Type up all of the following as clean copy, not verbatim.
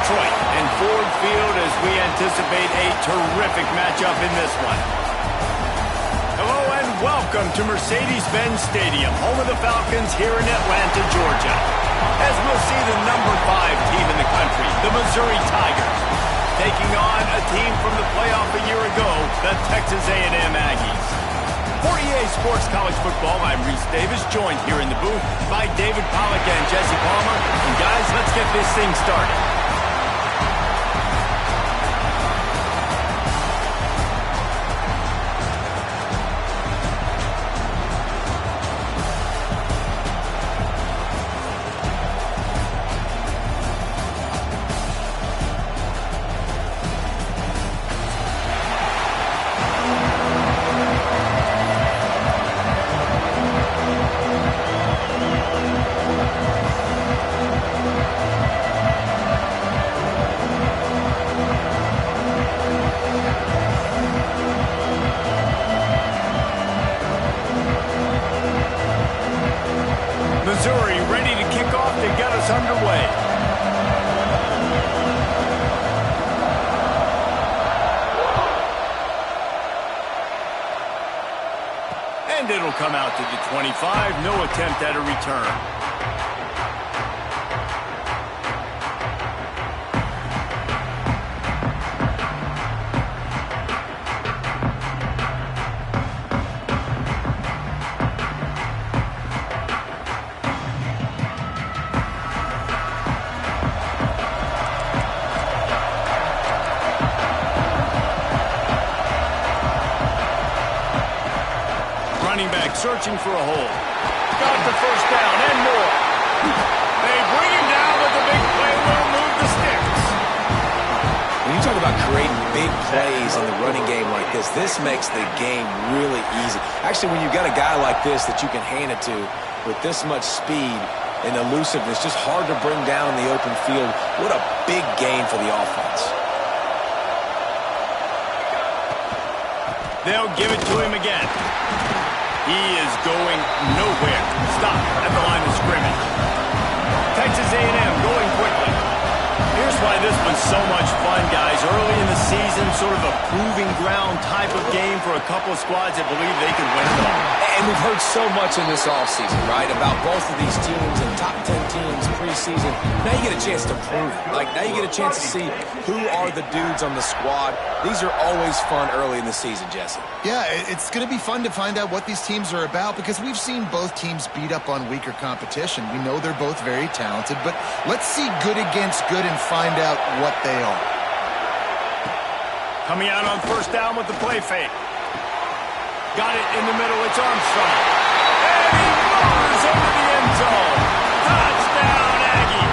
Detroit and Ford Field as we anticipate a terrific matchup in this one. Hello and welcome to Mercedes-Benz Stadium, home of the Falcons here in Atlanta, Georgia. As we'll see the number 5 team in the country, the Missouri Tigers, taking on a team from the playoff a year ago, the Texas A&M Aggies. For EA Sports College Football, I'm Reese Davis, joined here in the booth by David Pollack and Jesse Palmer. And guys, let's get this thing started. Missouri ready to kick off to get us underway. And it'll come out to the 25. No attempt at a return. Running back searching for a hole. Got the first down and more. They bring him down, but the big play will move the sticks. When you talk about creating big plays in the running game like this makes the game really easy. Actually, when you've got a guy like this that you can hand it to with this much speed and elusiveness, just hard to bring down in the open field. What a big gain for the offense. They'll give it to him again. He is going nowhere. Stop at the line of scrimmage. Texas A&M going quickly. Here's why this was so much fun, guys. Early in the season, sort of a proving ground type of game for a couple of squads that believe they can win it all. And we've heard so much in this offseason, right, about both of these teams and top 10 teams preseason. Now you get a chance to prove it. Like, now you get a chance to see who are the dudes on the squad. These are always fun early in the season, Jesse. Yeah, it's going to be fun to find out what these teams are about because we've seen both teams beat up on weaker competition. We know they're both very talented, but let's see good against good and find out what they are. Coming out on first down with the play fake. Got it in the middle. It's Armstrong. And he roars into the end zone. Touchdown, Aggie.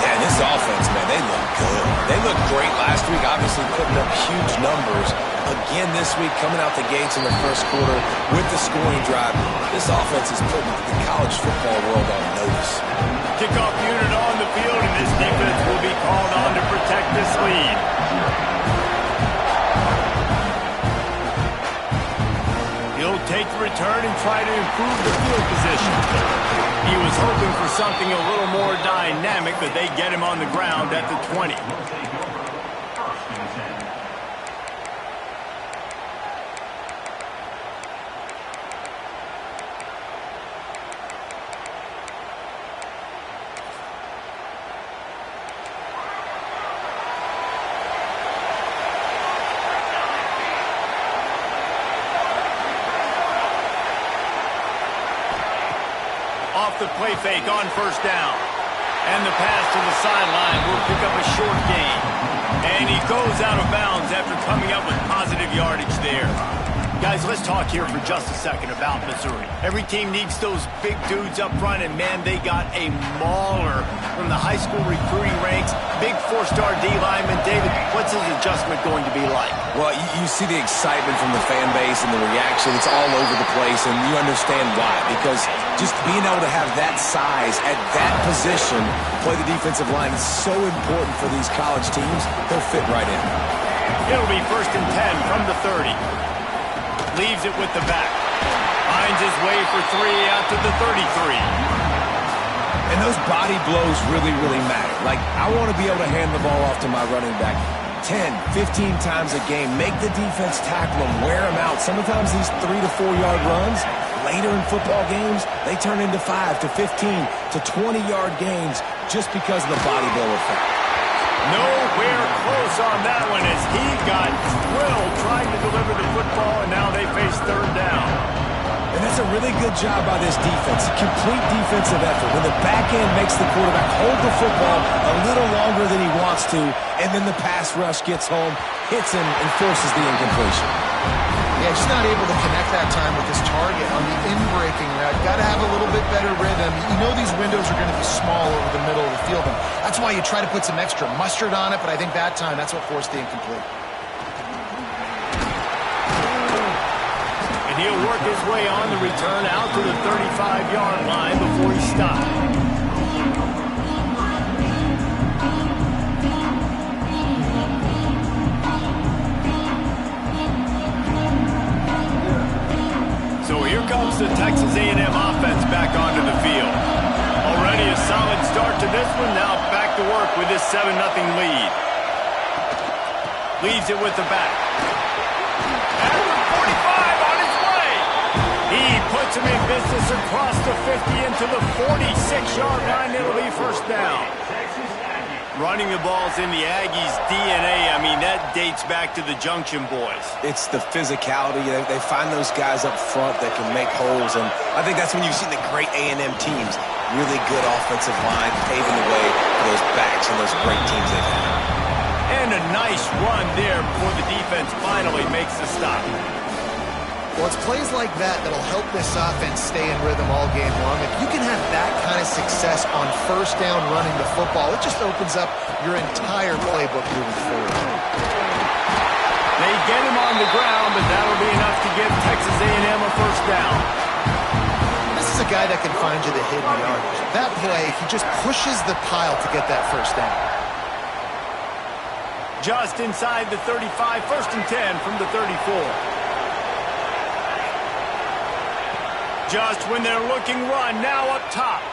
Yeah, this offense, man, they look good. They looked great last week, obviously putting up huge numbers. Again this week, coming out the gates in the first quarter with the scoring drive. This offense is putting the college football world on notice. Kickoff unit on the field, and this defense will be called on to protect this lead. He'll take the return and try to improve the field position. He was hoping for something a little more dynamic, but they get him on the ground at the 20. Off the play fake on first down. And the pass to the sideline will pick up a short gain. And he goes out of bounds after coming up with positive yardage there. Guys, let's talk here for just a second about Missouri. Every team needs those big dudes up front, and man, they got a mauler from the high school recruiting ranks. Big 4-star D lineman. David, what's his adjustment going to be like? Well, you see the excitement from the fan base and the reaction. It's all over the place, and you understand why. Because just being able to have that size at that position, play the defensive line, is so important for these college teams. He'll fit right in. It'll be 1st and 10 from the 30. Leaves it with the back. Finds his way for 3 out to the 33. And those body blows really, really matter. Like, I want to be able to hand the ball off to my running back 10, 15 times a game. Make the defense tackle them, wear them out. Sometimes these 3 to 4 yard runs, later in football games, they turn into 5 to 15 to 20 yard gains just because of the body blow effect. Nowhere close on that one as he got drilled trying to deliver the football, and now they face third down. And that's a really good job by this defense. Complete defensive effort. When the back end makes the quarterback hold the football a little longer than he wants to, and then the pass rush gets home, hits him, and forces the incompletion. Yeah, just not able to connect that time with his target on the in-breaking route. Got to have a little bit better rhythm. You know these windows are going to be small over the middle of the field, and that's why you try to put some extra mustard on it, but I think that time that's what forced the incomplete. And he'll work his way on the return out to the 35-yard line before he stopped. So here comes the Texas A&M offense back onto the field. Already a solid start to this one. Now back to work with this 7-0 lead. Leaves it with the back. Puts him in business across the 50 into the 46-yard line. It'll be first down. Running the ball's in the Aggies' DNA. I mean, that dates back to the Junction Boys. It's the physicality. They find those guys up front that can make holes, and I think that's when you've seen the great A&M teams. Really good offensive line, paving the way for those backs and those great teams they've had. And a nice run there before the defense finally makes the stop. Well, it's plays like that that'll help this offense stay in rhythm all game long. If you can have that kind of success on first down running the football, it just opens up your entire playbook moving forward. They get him on the ground, but that'll be enough to give Texas A&M a first down. This is a guy that can find you the hidden yardage. That play, he just pushes the pile to get that first down. Just inside the 35, 1st and 10 from the 34. Just when they're looking run, now up top.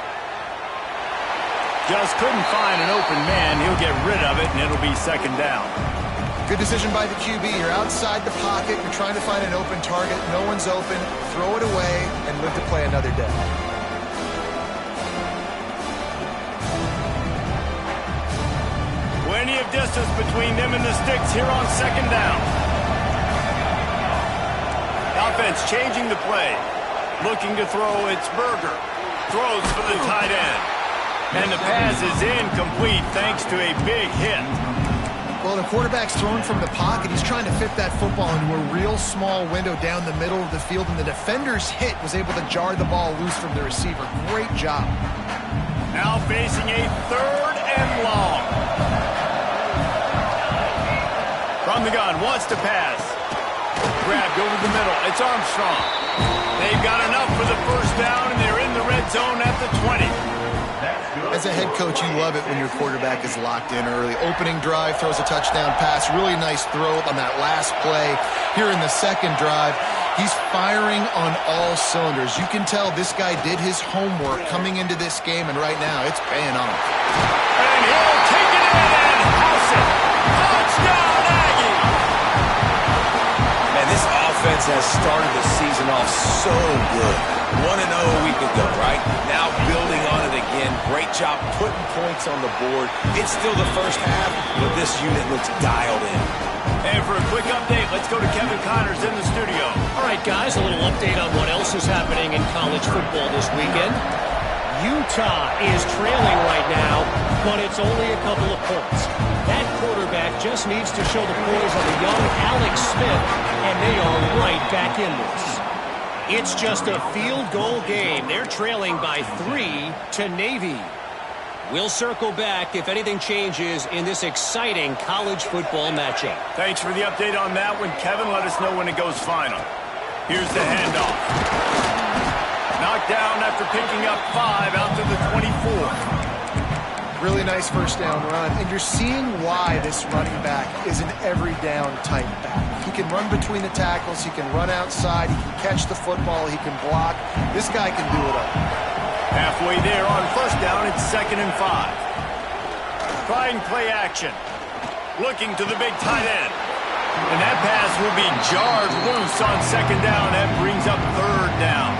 Just couldn't find an open man. He'll get rid of it, and it'll be second down. Good decision by the QB. You're outside the pocket. You're trying to find an open target. No one's open. Throw it away and live to play another day. Plenty of distance between them and the sticks here on second down. Offense changing the play. Looking to throw, it's Berger. Throws for the tight end. And the pass is incomplete thanks to a big hit. Well, the quarterback's thrown from the pocket. He's trying to fit that football into a real small window down the middle of the field, and the defender's hit was able to jar the ball loose from the receiver. Great job. Now facing a 3rd and long. From the gun, wants to pass. Grabbed over the middle. It's Armstrong. They've got enough for the first down, and they're in the red zone at the 20. As a head coach, you love it when your quarterback is locked in early. Opening drive, throws a touchdown pass. Really nice throw on that last play. Here in the second drive, he's firing on all cylinders. You can tell this guy did his homework coming into this game, and right now it's paying off. And he'll take it in and house it. Touchdown, Aggie! Man, this offense has started the season off so good. 1-0 a week ago, right? Now building on it again. Great job putting points on the board. It's still the first half, but this unit looks dialed in. And for a quick update, let's go to Kevin Connors in the studio. All right, guys, a little update on what else is happening in college football this weekend. Utah is trailing right now, but it's only a couple of points. That quarterback just needs to show the poise of the young Alex Smith, and they are right back in this. It's just a field goal game. They're trailing by 3 to Navy. We'll circle back if anything changes in this exciting college football matchup. Thanks for the update on that one, Kevin. Let us know when it goes final. Here's the handoff. Knocked down after picking up 5 out to the 24. Really nice first down run, and you're seeing why this running back is an every down type back. He can run between the tackles, he can run outside, he can catch the football, he can block. This guy can do it all. Halfway there on first down, it's 2nd and 5. Trying play action. Looking to the big tight end. And that pass will be jarred loose on 2nd down. That brings up 3rd down.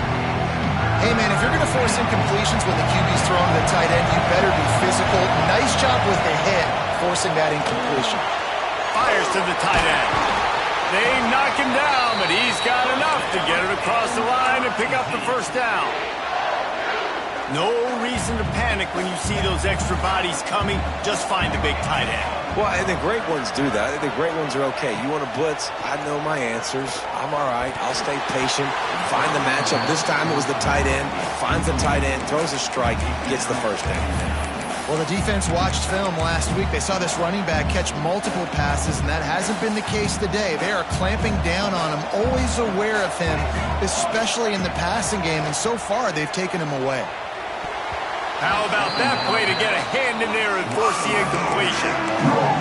Hey, man, if you're going to force incompletions when the QB's throwing to the tight end, you better be physical. Nice job with the hit, forcing that incompletion. Fires to the tight end. They knock him down, but he's got enough to get it across the line and pick up the 1st down. No reason to panic when you see those extra bodies coming. Just find the big tight end. Well, and the great ones do that. The great ones are okay. You want to blitz? I know my answers. I'm all right. I'll stay patient. Find the matchup. This time it was the tight end. Finds the tight end, throws a strike, gets the 1st down. Well, the defense watched film last week. They saw this running back catch multiple passes, and that hasn't been the case today. They are clamping down on him, always aware of him, especially in the passing game, and so far they've taken him away. How about that play to get a hand in there and force the incompletion?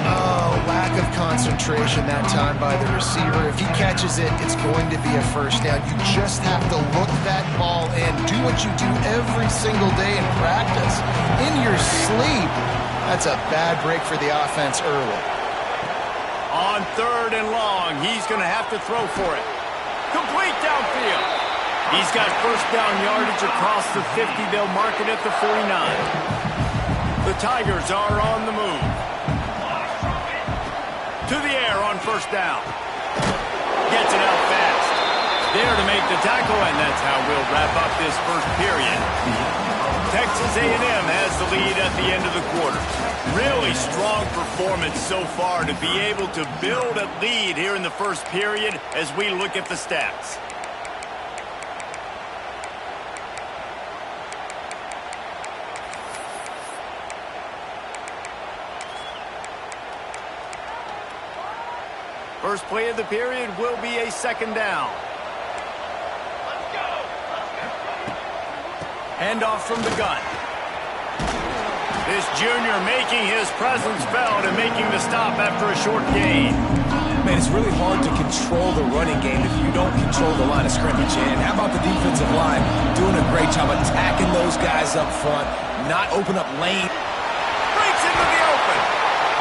Oh, lack of concentration that time by the receiver. If he catches it, it's going to be a 1st down. You just have to look that ball in. Do what you do every single day in practice. In your sleep. That's a bad break for the offense early. On 3rd and long, he's going to have to throw for it. Complete downfield. He's got 1st down yardage across the 50. They'll mark it at the 49. The Tigers are on the move. To the air on 1st down. Gets it out fast. There to make the tackle, and that's how we'll wrap up this 1st period. Texas A&M has the lead at the end of the quarter. Really strong performance so far to be able to build a lead here in the 1st period as we look at the stats. First play of the period will be a 2nd down. Handoff from the gun. This junior making his presence felt and making the stop after a short gain. Man, it's really hard to control the running game if you don't control the line of scrimmage. And how about the defensive line doing a great job attacking those guys up front, not open up lane. Breaks into the open.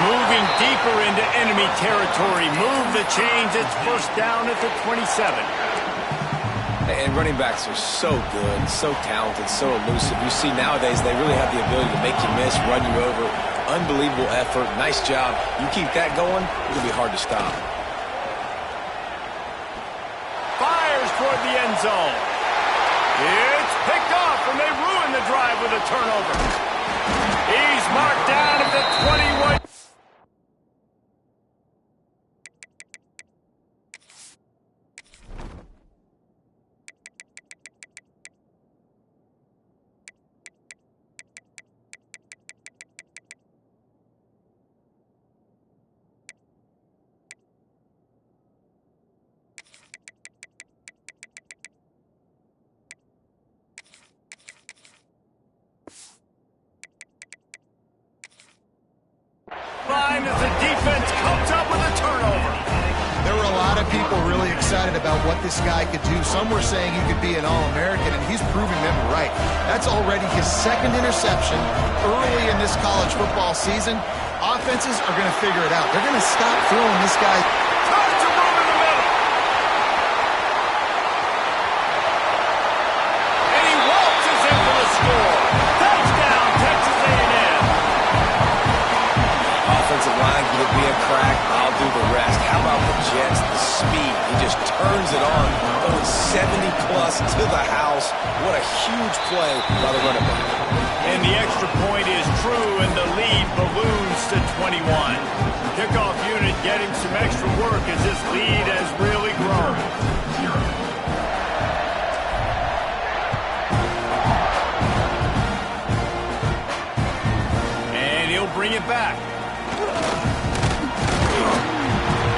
Moving deeper into enemy territory. Move the chains. It's 1st down at the 27. And running backs are so good, so talented, so elusive. You see nowadays they really have the ability to make you miss, run you over. Unbelievable effort. Nice job. You keep that going, it'll be hard to stop. Fires toward the end zone. It's picked off, and they ruin the drive with a turnover. He's marked down at the 21. Line as the defense comes up with a turnover. There were a lot of people really excited about what this guy could do. Some were saying he could be an All-American, and he's proving them right. That's already his 2nd interception early in this college football season. Offenses are going to figure it out. They're going to stop throwing this guy. Tons of room in the middle. And he waltzes in for the score. Touchdown, Texas A&M. Offensive line, could it be a crack? I'll do the rest. How about the Jets? The speed. He just turns it on. Going 70-plus to the house. What a huge play by the running back. And the extra point is true, and the lead balloons to 21. Kickoff unit getting some extra work as this lead has really grown. And he'll bring it back.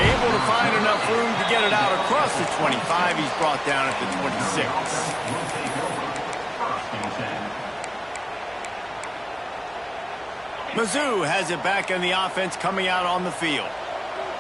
Able to find enough room to get it out across the 25. He's brought down at the 26. Mizzou has it back in the offense coming out on the field.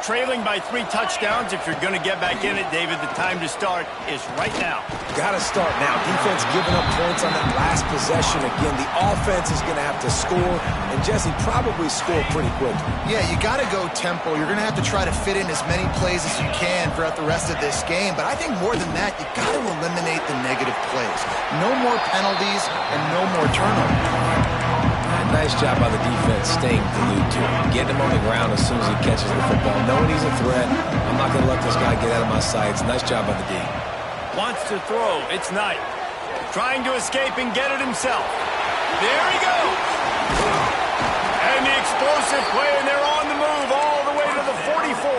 trailing by 3 touchdowns. If you're going to get back in it, David, the time to start is right now. Got to start now. Defense giving up points on that last possession. Again, the offense is going to have to score, and Jesse probably score pretty quickly. Yeah, you got to go tempo. You're going to have to try to fit in as many plays as you can throughout the rest of this game. But I think more than that, you got to eliminate the negative plays. No more penalties and no more turnovers. Nice job by the defense staying glued to him. Getting him on the ground as soon as he catches the football. Knowing he's a threat, I'm not going to let this guy get out of my sights. Nice job by the D. Wants to throw. It's Knight. Trying to escape and get it himself. There he goes. And the explosive play, and they're on the move all the way to the 44.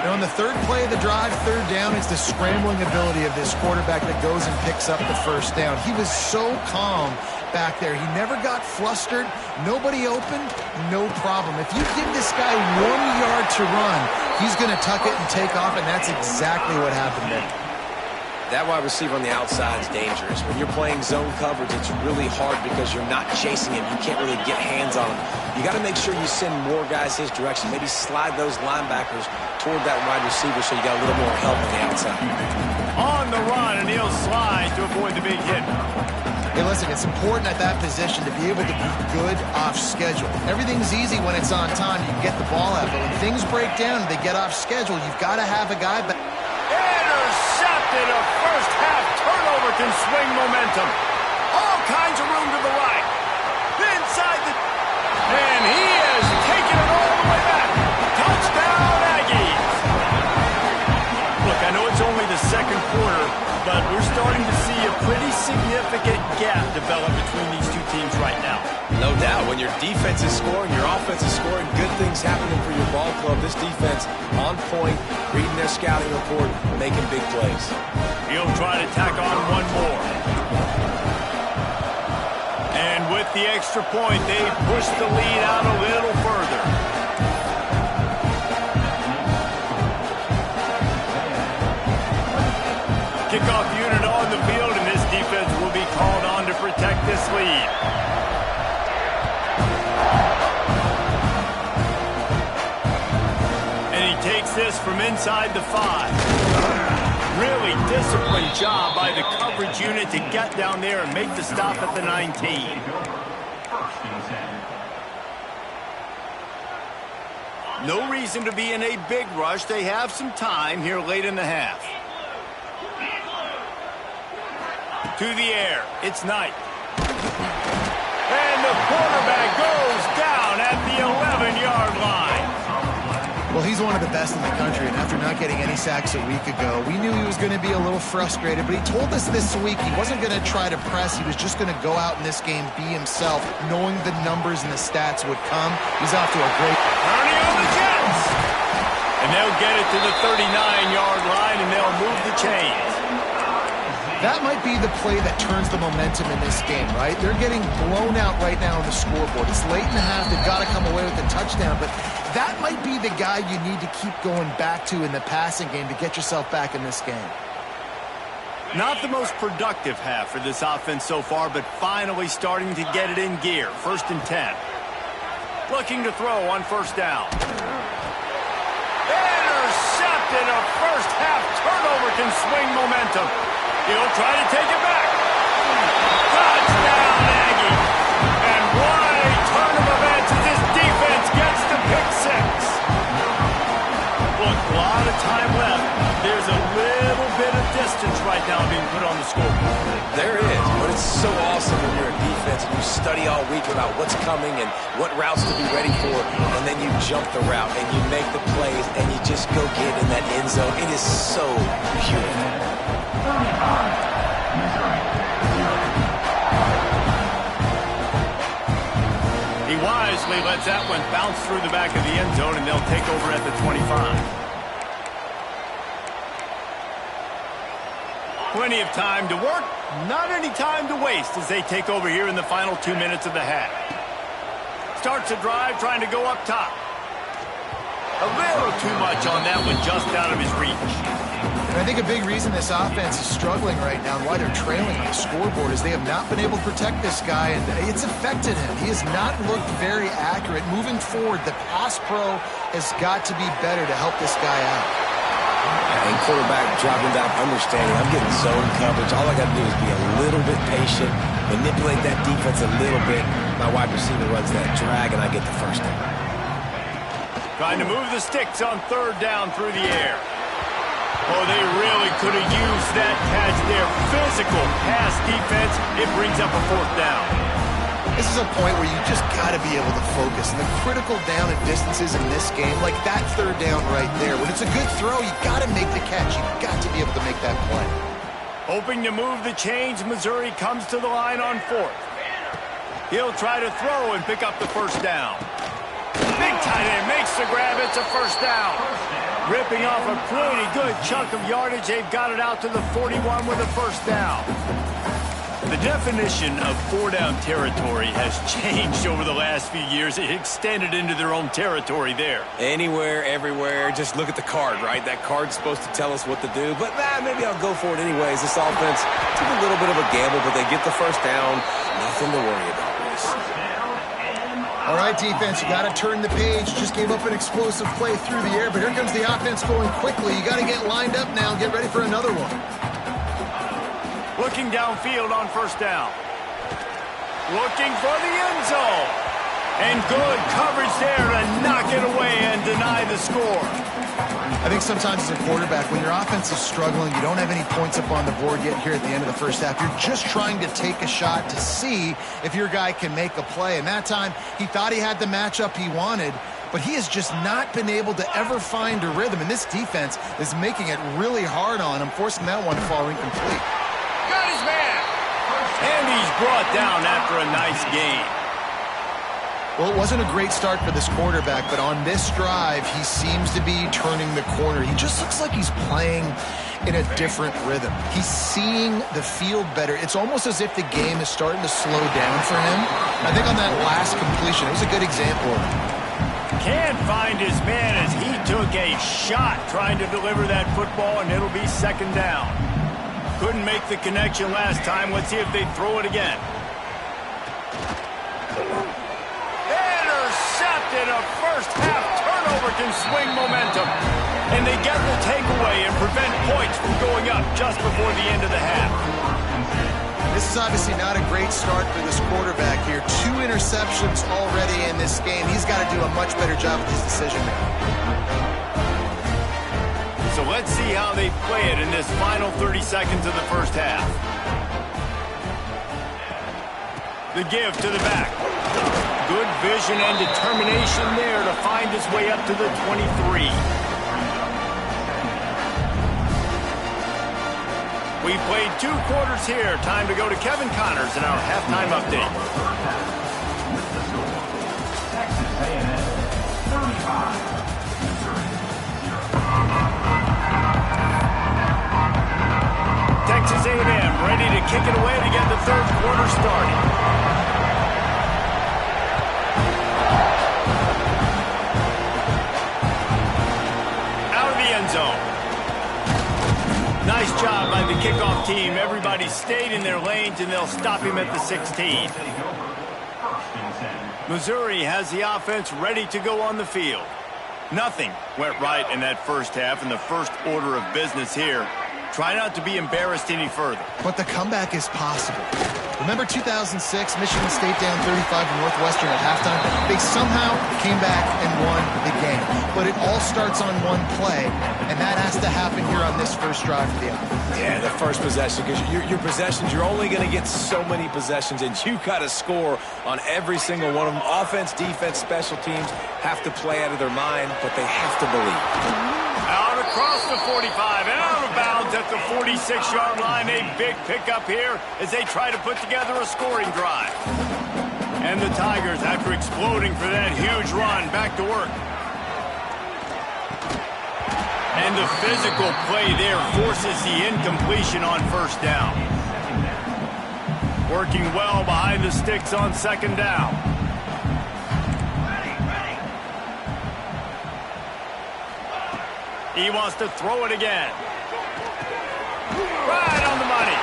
Now, on the third play of the drive, third down, it's the scrambling ability of this quarterback that goes and picks up the first down. He was so calm back there. He never got flustered. Nobody opened. No problem. If you give this guy 1 yard to run, he's going to tuck it and take off, and that's exactly what happened there. That wide receiver on the outside is dangerous. When you're playing zone coverage, it's really hard because you're not chasing him. You can't really get hands on him. You got to make sure you send more guys his direction. Maybe slide those linebackers toward that wide receiver so you got a little more help on the outside. On the run, and he'll slide to avoid the big hit. Hey, listen, it's important at that position to be able to be good off schedule. Everything's easy when it's on time. You can get the ball out. But when things break down and they get off schedule, you've got to have a guy back. Intercepted. A first-half turnover can swing momentum. All kinds of room to the right. Inside the... And he has taken it all the way back. Touchdown, Aggies. Look, I know it's only the second quarter, but we're starting to see a pretty significant gap develop between these two teams right now. No doubt. When your defense is scoring, your offense is scoring, good things happening for your ball club. This defense on point, reading their scouting report, making big plays. He'll try to tack on one more. And with the extra point, they push the lead out a little further. Kickoff unit on the field, and this defense will be called on to protect this lead. And he takes this from inside the 5. Really disciplined job by the coverage unit to get down there and make the stop at the 19. No reason to be in a big rush. They have some time here late in the half. To the air. It's Knight. And the quarterback goes down at the 11-yard line. Well, he's one of the best in the country, and after not getting any sacks a week ago, we knew he was going to be a little frustrated, but he told us this week he wasn't going to try to press. He was just going to go out in this game, be himself, knowing the numbers and the stats would come. He's off to a great... Turning on the Jets. And they'll get it to the 39-yard line, and they'll move the chains. That might be the play that turns the momentum in this game, right? They're getting blown out right now on the scoreboard. It's late in the half. They've got to come away with a touchdown, but that might be the guy you need to keep going back to in the passing game to get yourself back in this game. Not the most productive half for this offense so far, but finally starting to get it in gear. 1st and 10. Looking to throw on first down. Intercepted. A first-half turnover can swing momentum. He'll try to take it back. Touchdown, Aggie. And what a turn of events as this defense gets to pick 6. Look, a lot of time left. There's a little bit of distance right now being put on the scoreboard. There is, but it's so awesome when you're a defense and you study all week about what's coming and what routes to be ready for, and then you jump the route and you make the plays and you just go get in that end zone. It is so beautiful. He wisely lets that one bounce through the back of the end zone, and they'll take over at the 25. Plenty of time to work, not any time to waste as they take over here in the final 2 minutes of the half. Starts a drive trying to go up top. A little too much on that one, just out of his reach. And I think a big reason this offense is struggling right now and why they're trailing on the scoreboard is they have not been able to protect this guy, and it's affected him. He has not looked very accurate. Moving forward, the pass pro has got to be better to help this guy out. And quarterback dropping down, understanding I'm getting zone coverage. All I got to do is be a little bit patient, manipulate that defense a little bit. My wide receiver runs that drag, and I get the first down. Trying to move the sticks on third down through the air. Oh, they really could have used that catch there. Physical pass defense. It brings up a fourth down. This is a point where you just got to be able to focus. And the critical down and distances in this game, like that third down right there, when it's a good throw, you got to make the catch. You got to be able to make that play. Hoping to move the chains, Missouri comes to the line on fourth. He'll try to throw and pick up the first down. Big tight end makes the grab. It's a first down. Ripping off a pretty good chunk of yardage. They've got it out to the 41 with a first down. The definition of four-down territory has changed over the last few years. It extended into their own territory there. Anywhere, everywhere. Just look at the card, right? That card's supposed to tell us what to do. But maybe I'll go for it anyways. This offense took a little bit of a gamble, but they get the first down. Nothing to worry about, Reese. All right, defense, you got to turn the page. Just gave up an explosive play through the air, but here comes the offense going quickly. You got to get lined up now and get ready for another one. Looking downfield on first down. Looking for the end zone. And good coverage there to knock it away and deny the score. I think sometimes as a quarterback, when your offense is struggling, you don't have any points up on the board yet here at the end of the first half. You're just trying to take a shot to see if your guy can make a play. And that time, he thought he had the matchup he wanted, but he has just not been able to ever find a rhythm. And this defense is making it really hard on him, forcing that one to fall incomplete. Got his man. And he's brought down after a nice game. Well, it wasn't a great start for this quarterback, but on this drive, he seems to be turning the corner. He just looks like he's playing in a different rhythm. He's seeing the field better. It's almost as if the game is starting to slow down for him. I think on that last completion, it was a good example of it. Can't find his man as he took a shot trying to deliver that football, and it'll be second down. Couldn't make the connection last time. Let's see if they throw it again. Intercepted. A first-half turnover can swing momentum. And they get the takeaway and prevent points from going up just before the end of the half. This is obviously not a great start for this quarterback here. 2 interceptions already in this game. He's got to do a much better job with his decision-making. So let's see how they play it in this final 30 seconds of the first half. The give to the back. Good vision and determination there to find his way up to the 23. We played 2 quarters here. Time to go to Kevin Connors in our halftime update. Texas A&M 35. Texas A&M ready to kick it away to get the third quarter started. Out of the end zone. Nice job by the kickoff team. Everybody stayed in their lanes, and they'll stop him at the 16. Missouri has the offense ready to go on the field. Nothing went right in that first half, and the first order of business here. Try not to be embarrassed any further. But the comeback is possible. Remember 2006, Michigan State down 35 to Northwestern at halftime? They somehow came back and won the game. But it all starts on one play, and that has to happen here on this first drive for the offense. Yeah, the first possession, because your possessions, you're only going to get so many possessions, and you got to score on every single one of them. Offense, defense, special teams have to play out of their mind, but they have to believe. Out across the 45 and out of bounds at the 46-yard line. A big pickup here as they try to put together a scoring drive. And the Tigers, after exploding for that huge run, back to work. And the physical play there forces the incompletion on first down. Working well behind the sticks on second down. He wants to throw it again. Right on the money.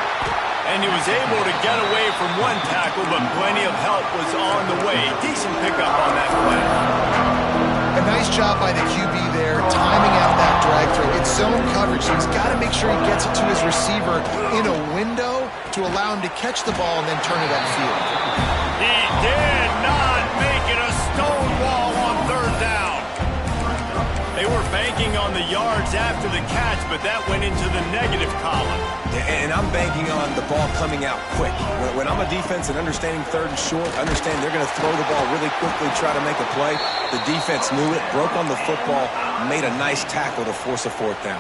And he was able to get away from one tackle, but plenty of help was on the way. Decent pickup on that play. A nice job by the QB there, timing out that drag throw. It's zone coverage, so he's got to make sure he gets it to his receiver in a window to allow him to catch the ball and then turn it upfield. He did not make it a stonewall on third down. They were banking on the yards after the catch, but that went into the negative column. And I'm banking on the ball coming out quick. When I'm a defense and understanding third and short, understand they're going to throw the ball really quickly, try to make a play. The defense knew it, broke on the football, made a nice tackle to force a fourth down.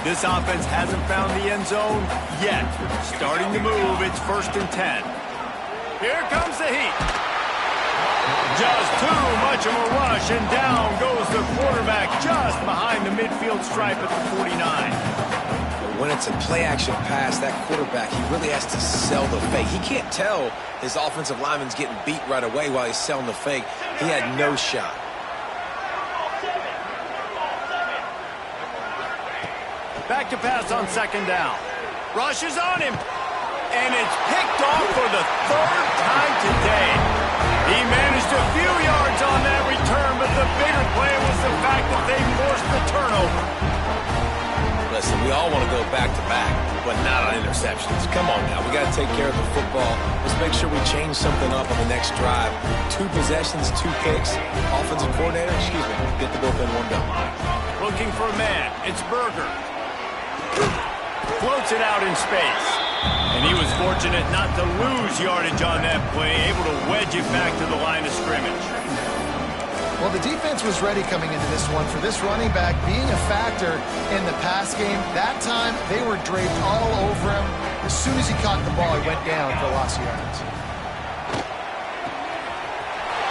This offense hasn't found the end zone yet. Starting to move, it's 1st and 10. Here comes the heat. Just too much of a rush, and down goes the quarterback just behind the midfield stripe at the 49. When it's a play-action pass, that quarterback, he really has to sell the fake. He can't tell his offensive lineman's getting beat right away while he's selling the fake. He had no shot. Back to pass on 2nd down. Rush is on him. And it's picked off for the 3rd time today. He managed a few yards on that return, but the bigger play was the fact that they forced the turnover. Listen, we all want to go back-to-back, but not on interceptions. Come on now, we got to take care of the football. Let's make sure we change something up on the next drive. 2 possessions, 2 picks. Offensive coordinator, get the bullpen warmed up. Looking for a man. It's Berger. Floats it out in space. And he was fortunate not to lose yardage on that play, able to wedge it back to the line of scrimmage. Well, the defense was ready coming into this one for this running back being a factor in the pass game. That time, they were draped all over him. As soon as he caught the ball, he went down for loss of yards.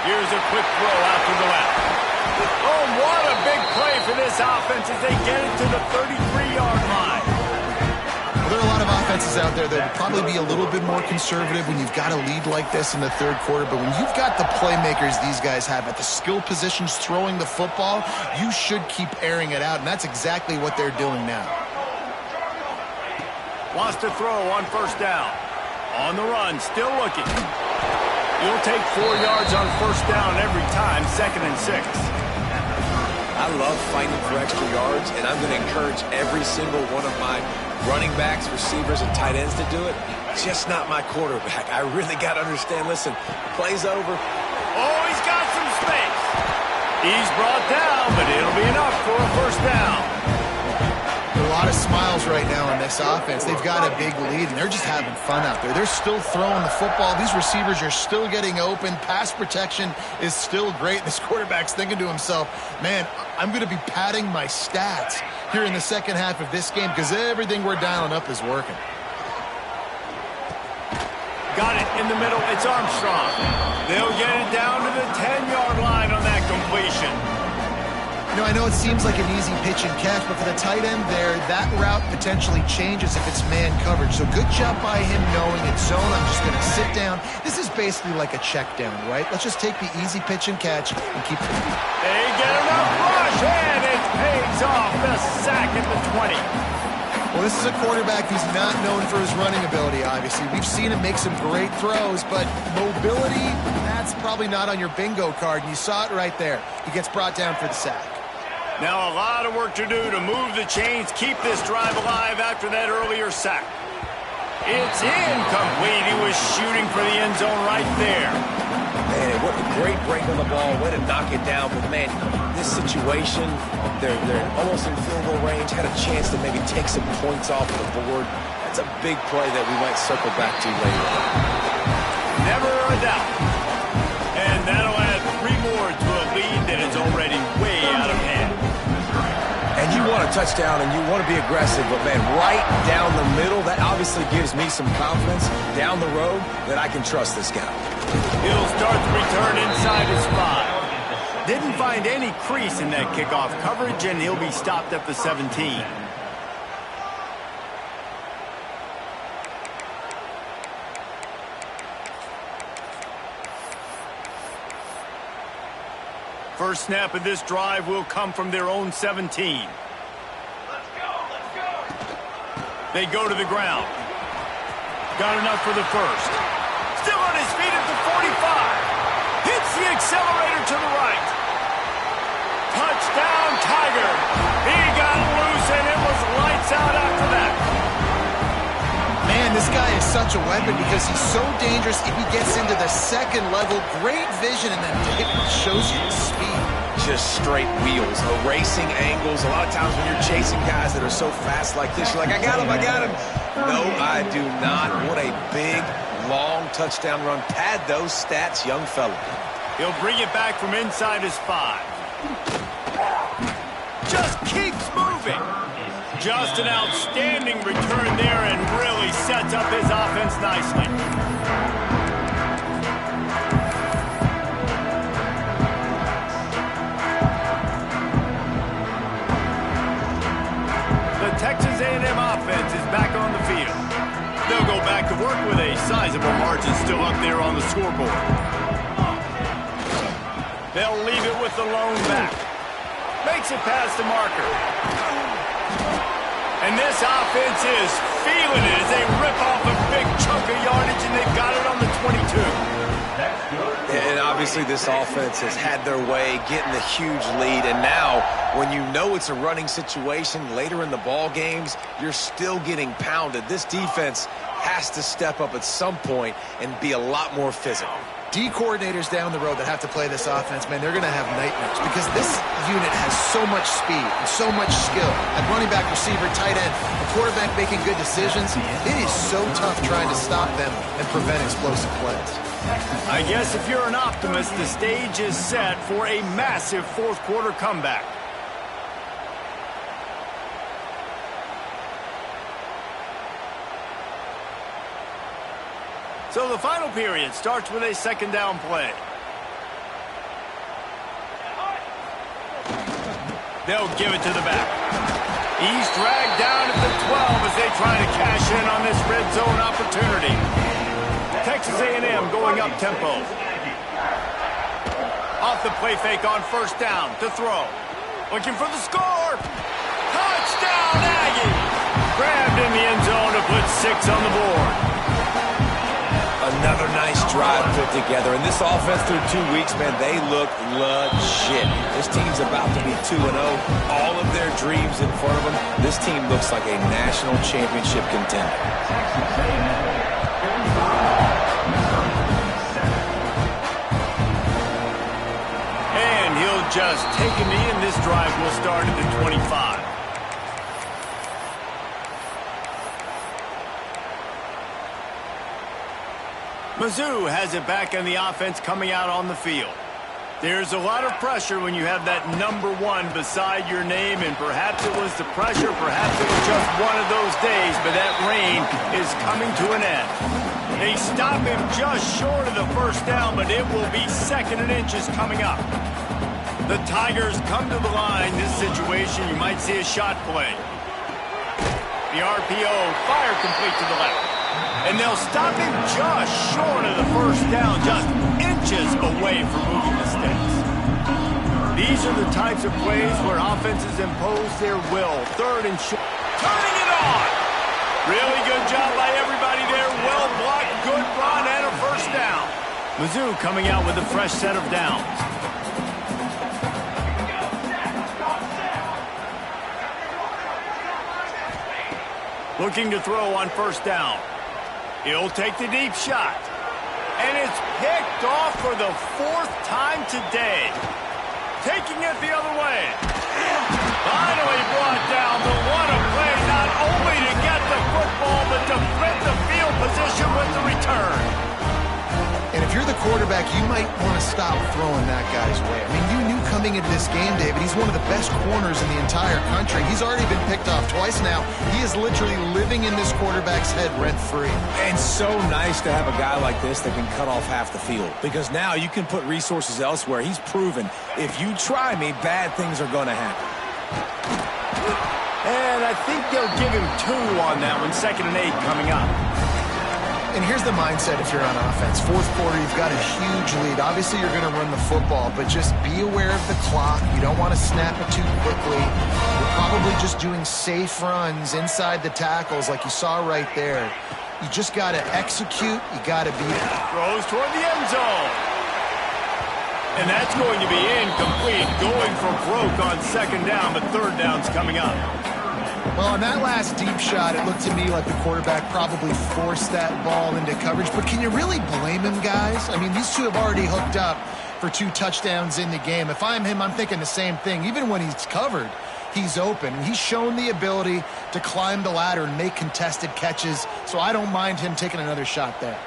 Here's a quick throw out to the left. Oh, what a big play for this offense as they get it to the 33-yard line. Well, there are a lot of offenses out there that would probably be a little bit more conservative when you've got a lead like this in the 3rd quarter. But when you've got the playmakers these guys have at the skill positions throwing the football, you should keep airing it out. And that's exactly what they're doing now. Wants to throw on 1st down. On the run, still looking. You'll take 4 yards on 1st down every time, 2nd and 6. I love fighting for extra yards, and I'm going to encourage every single one of my running backs, receivers, and tight ends to do it. Just not my quarterback. I really got to understand, listen, the play's over. Oh, he's got some space. He's brought down, but it'll be enough for a 1st down. There are a lot of smiles right now on this offense. They've got a big lead, and they're just having fun out there. They're still throwing the football. These receivers are still getting open. Pass protection is still great. This quarterback's thinking to himself, man, I'm going to be padding my stats here in the 2nd half of this game because everything we're dialing up is working. Got it in the middle. It's Armstrong. They'll get it down to the 10-yard line on that completion. You know, I know it seems like an easy pitch and catch, but for the tight end there, that route potentially changes if it's man coverage. So good job by him knowing it's zone. I'm just going to sit down. This is basically like a check down, right? Let's just take the easy pitch and catch and keep it. They get enough rush, and it pays off the sack at the 20. Well, this is a quarterback who's not known for his running ability, obviously. We've seen him make some great throws, but mobility, that's probably not on your bingo card, and you saw it right there. He gets brought down for the sack. Now a lot of work to do to move the chains, keep this drive alive after that earlier sack. It's incomplete. He was shooting for the end zone right there. Man, what a great break on the ball. Way to knock it down. But, man, this situation, they're almost in field goal range. Had a chance to maybe take some points off the board. That's a big play that we might circle back to later. Never a doubt. And that'll add 3 more to a lead that is already way out of hand. And you want a touchdown and you want to be aggressive, but, man, right down the middle, that obviously gives me some confidence down the road that I can trust this guy. He'll start the return inside his 5. Didn't find any crease in that kickoff coverage, and he'll be stopped at the 17. First snap of this drive will come from their own 17. They go to the ground. Got enough for the first. Still on his feet at the 45. Hits the accelerator to the right. Touchdown, Tiger. He got loose, and it was lights out after that. Man, this guy is such a weapon because he's so dangerous if he gets into the second level. Great vision, and then it shows you the speed. Just straight wheels, erasing angles. A lot of times when you're chasing guys that are so fast like this, you're like, I got him, I got him. No, I do not. What a big, long touchdown run. Pad those stats, young fella. He'll bring it back from inside his 5. Just keeps moving. Just an outstanding return there and really sets up his offense nicely. The Texas A&M offense is back on the field. They'll go back to work with a sizable margin still up there on the scoreboard. They'll leave it with the lone back. Makes it past the marker. And this offense is feeling it as they rip off a big chunk of yardage, and they've got it on the 22. And obviously this offense has had their way, getting the huge lead. And now, when you know it's a running situation later in the ball games, you're still getting pounded. This defense has to step up at some point and be a lot more physical. D coordinators down the road that have to play this offense, man, they're going to have nightmares because this unit has so much speed and so much skill. At running back, receiver, tight end, a quarterback making good decisions. It is so tough trying to stop them and prevent explosive plays. I guess if you're an optimist, the stage is set for a massive fourth quarter comeback. So the final period starts with a second down play. They'll give it to the back. He's dragged down at the 12 as they try to cash in on this red zone opportunity. Texas A&M going up tempo. Off the play fake on first down to throw. Looking for the score. Touchdown, Aggie. Grabbed in the end zone to put 6 on the board. Another nice drive put together. And this offense through 2 weeks, man, they look legit. This team's about to be 2-0. All of their dreams in front of them. This team looks like a national championship contender. And he'll just take a knee, and this drive will start at the 25. Mizzou has it back in the offense coming out on the field. There's a lot of pressure when you have that number 1 beside your name, and perhaps it was the pressure, perhaps it was just one of those days, but that rain is coming to an end. They stop him just short of the first down, but it will be 2nd and inches coming up. The Tigers come to the line. This situation, you might see a shot play. The RPO, fire complete to the left. And they'll stop him just short of the first down, just inches away from moving the sticks. These are the types of plays where offenses impose their will. 3rd and short. Turning it on. Really good job by everybody there. Well blocked, good run, and a first down. Mizzou coming out with a fresh set of downs. Looking to throw on first down. He'll take the deep shot. And it's picked off for the 4th time today. Taking it the other way. Finally brought down. The one play not only to get the football, but to flip the field position with the return. And if you're the quarterback, you might want to stop throwing that guy's way. I mean, you knew coming into this game, David, he's one of the best corners in the entire country. He's already been picked off twice now. He is literally living in this quarterback's head rent-free. And so nice to have a guy like this that can cut off half the field. Because now you can put resources elsewhere. He's proven, if you try me, bad things are going to happen. And I think they'll give him 2 on that one. 2nd and 8 coming up. And here's the mindset if you're on offense. Fourth quarter, you've got a huge lead. Obviously, you're going to run the football, but just be aware of the clock. You don't want to snap it too quickly. You're probably just doing safe runs inside the tackles like you saw right there. You just got to execute. You got to beat it. Throws toward the end zone. And that's going to be incomplete. Going for broke on second down, but third down's coming up. Well, on that last deep shot, it looked to me like the quarterback probably forced that ball into coverage. But can you really blame him, guys? I mean, these two have already hooked up for 2 touchdowns in the game. If I'm him, I'm thinking the same thing. Even when he's covered, he's open. He's shown the ability to climb the ladder and make contested catches, so I don't mind him taking another shot there.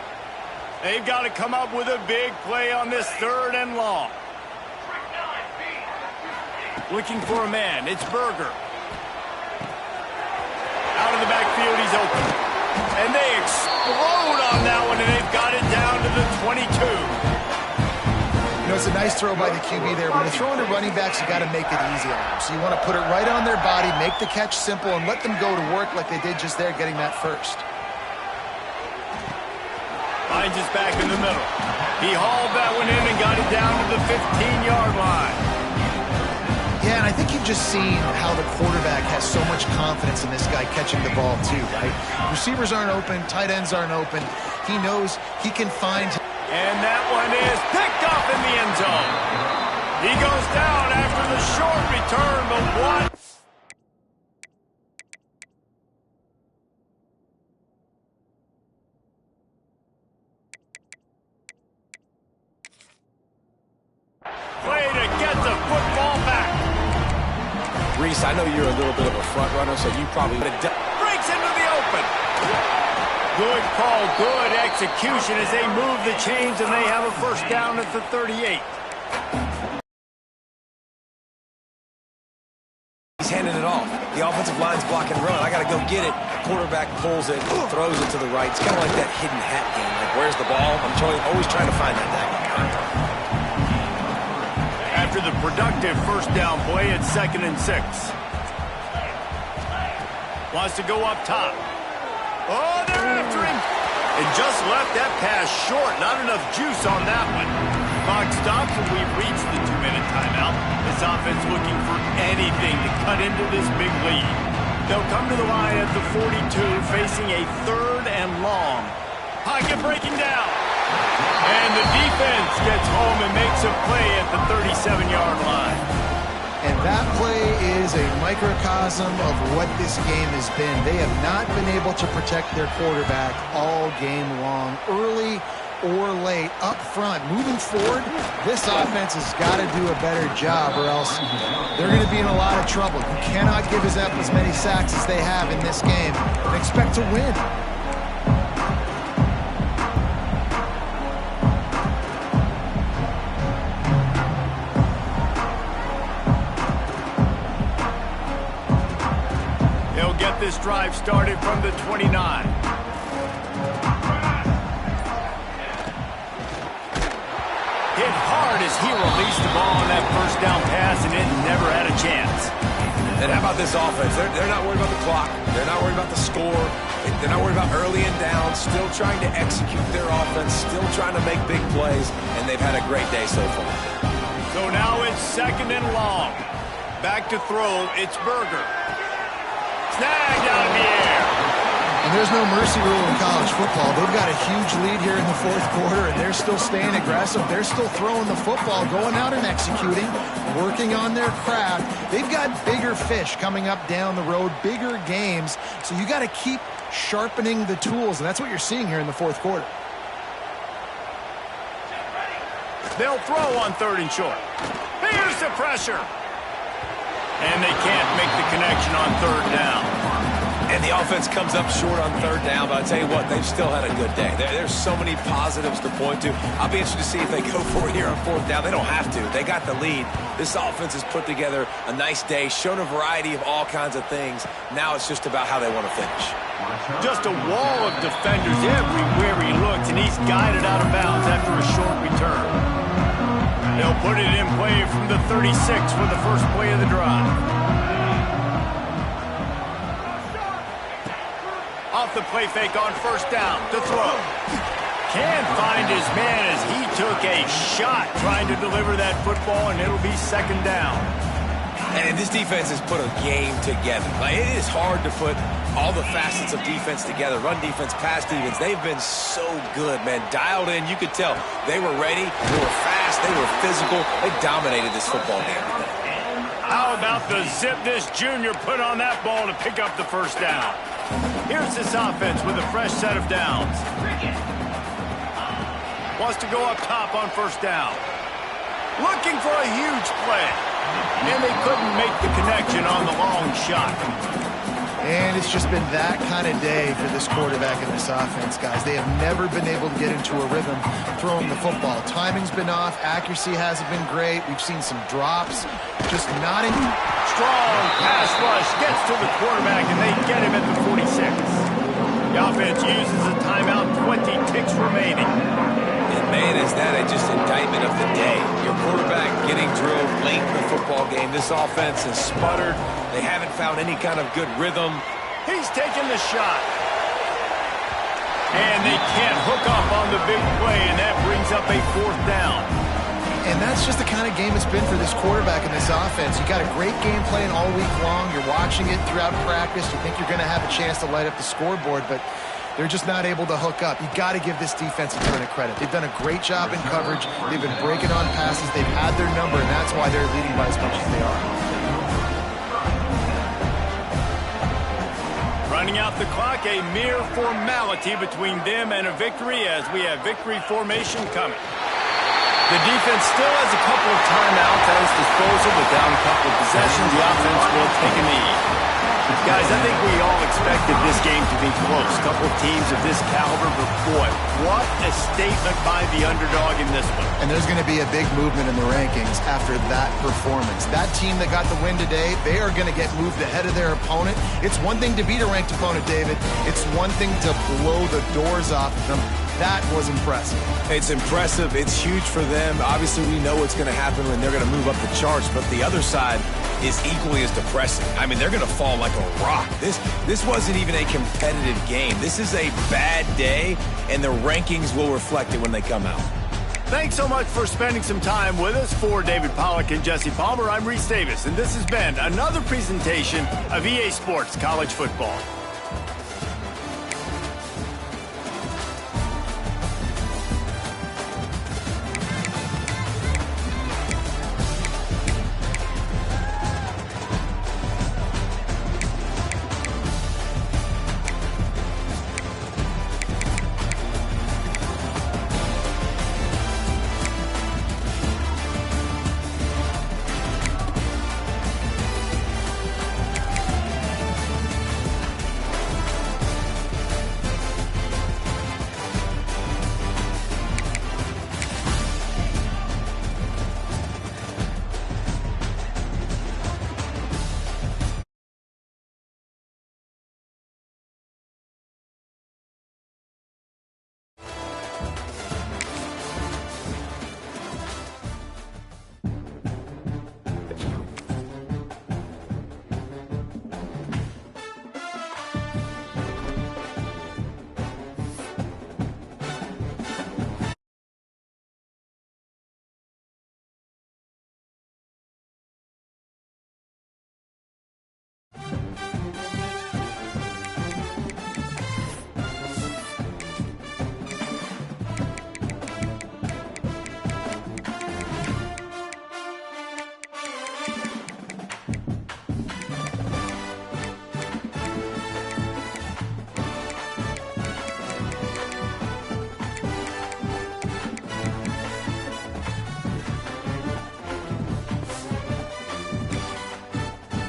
They've got to come up with a big play on this 3rd and long. Looking for a man. It's Berger. Out of the backfield, he's open. And they explode on that one, and they've got it down to the 22. You know, it's a nice throw by the QB there. When you're throwing to running backs, you got to make it easy on them. So you want to put it right on their body, make the catch simple, and let them go to work like they did just there, getting that first. Finds his back in the middle. He hauled that one in and got it down to the 15-yard line. Yeah, and I think you've just seen how the quarterback has so much confidence in this guy catching the ball too, right? Receivers aren't open, tight ends aren't open. He knows he can find. And that one is picked up in the end zone. He goes down after the short return, but what? Play to get the football back. Reese, I know you're a little bit of a front runner, so you probably Breaks into the open. Good call, good execution as they move the chains, and they have a first down at the 38. He's handing it off. The offensive line's blocking run. I got to go get it. Quarterback pulls it, throws it to the right. It's kind of like that hidden hat game. Like, where's the ball? I'm always trying to find that guy. After the productive first down play, it's 2nd and 6. Wants to go up top. Oh, they're after him. And just left that pass short. Not enough juice on that one. Clock stops and we've reached the 2-minute timeout. This offense looking for anything to cut into this big lead. They'll come to the line at the 42, facing a 3rd and long. Pocket breaking down. And the defense gets home and makes a play at the 37-yard line. And that play is a microcosm of what this game has been. They have not been able to protect their quarterback all game long, early or late, up front. Moving forward, this offense has got to do a better job or else they're going to be in a lot of trouble. You cannot give us up as many sacks as they have in this game and expect to win. This drive started from the 29. Hit hard as he released the ball on that first down pass, and it never had a chance. And how about this offense? They're not worried about the clock. They're not worried about the score. They're not worried about early and down. Still trying to execute their offense. Still trying to make big plays, and they've had a great day so far. So now it's 2nd and long. Back to throw. It's Berger. Snagged out of the air. And there's no mercy rule in college football. They've got a huge lead here in the 4th quarter, and they're still staying aggressive. They're still throwing the football, going out and executing, working on their craft. They've got bigger fish coming up down the road, bigger games. So you got to keep sharpening the tools, and that's what you're seeing here in the 4th quarter. They'll throw on 3rd and short. Here's the pressure. And they can't make the connection on 3rd down. And the offense comes up short on 3rd down, but I'll tell you what, they've still had a good day. There's so many positives to point to. I'll be interested to see if they go for it here on 4th down. They don't have to. They got the lead. This offense has put together a nice day, shown a variety of all kinds of things. Now it's just about how they want to finish. Just a wall of defenders everywhere he looks, and he's guided out of bounds after a short return. They'll put it in play from the 36 for the first play of the drive. off the play fake on first down to throw. Can't find his man as he took a shot trying to deliver that football, and it'll be second down. And this defense has put a game together. Like, it is hard to put all the facets of defense together. Run defense, pass defense. They've been so good, man. Dialed in. You could tell they were ready. They were fast. They were physical. They dominated this football game. How about the zip this junior put on that ball to pick up the first down? Here's this offense with a fresh set of downs. Wants to go up top on first down. Looking for a huge play. And they couldn't make the connection on the long shot. And it's just been that kind of day for this quarterback and this offense, guys. They have never been able to get into a rhythm throwing the football. Timing's been off. Accuracy hasn't been great. We've seen some drops. Just not in. Strong pass rush gets to the quarterback, and they get him at the 46. The offense uses a timeout, 20 ticks remaining. And, man, is that just indictment of the day. Your quarterback getting drilled late in the football game. This offense has sputtered. They haven't found any kind of good rhythm. He's taking the shot. And they can't hook up on the big play, and that brings up a fourth down. And that's just the kind of game it's been for this quarterback and this offense. You got a great game plan all week long. You're watching it throughout practice. You think you're going to have a chance to light up the scoreboard, but they're just not able to hook up. You got to give this defense a ton of credit. They've done a great job in coverage. They've been breaking on passes. They've had their number, and that's why they're leading by as much as they are. Running out the clock, a mere formality between them and a victory as we have victory formation coming. The defense still has a couple of timeouts at its disposal, but down a couple of possessions, the offense will take a knee. Guys, I think we all expected this game to be close. A couple of teams of this caliber, but boy, what a statement by the underdog in this one. And there's going to be a big movement in the rankings after that performance. That team that got the win today, they are going to get moved ahead of their opponent. It's one thing to beat a ranked opponent, David. It's one thing to blow the doors off of them. That was impressive. It's impressive. It's huge for them. Obviously, we know what's going to happen when they're going to move up the charts, but the other side is equally as depressing. I mean, they're going to fall like a rock. This wasn't even a competitive game. This is a bad day, and the rankings will reflect it when they come out. Thanks so much for spending some time with us. For David Pollack and Jesse Palmer, I'm Reese Davis, and this has been another presentation of EA Sports College Football.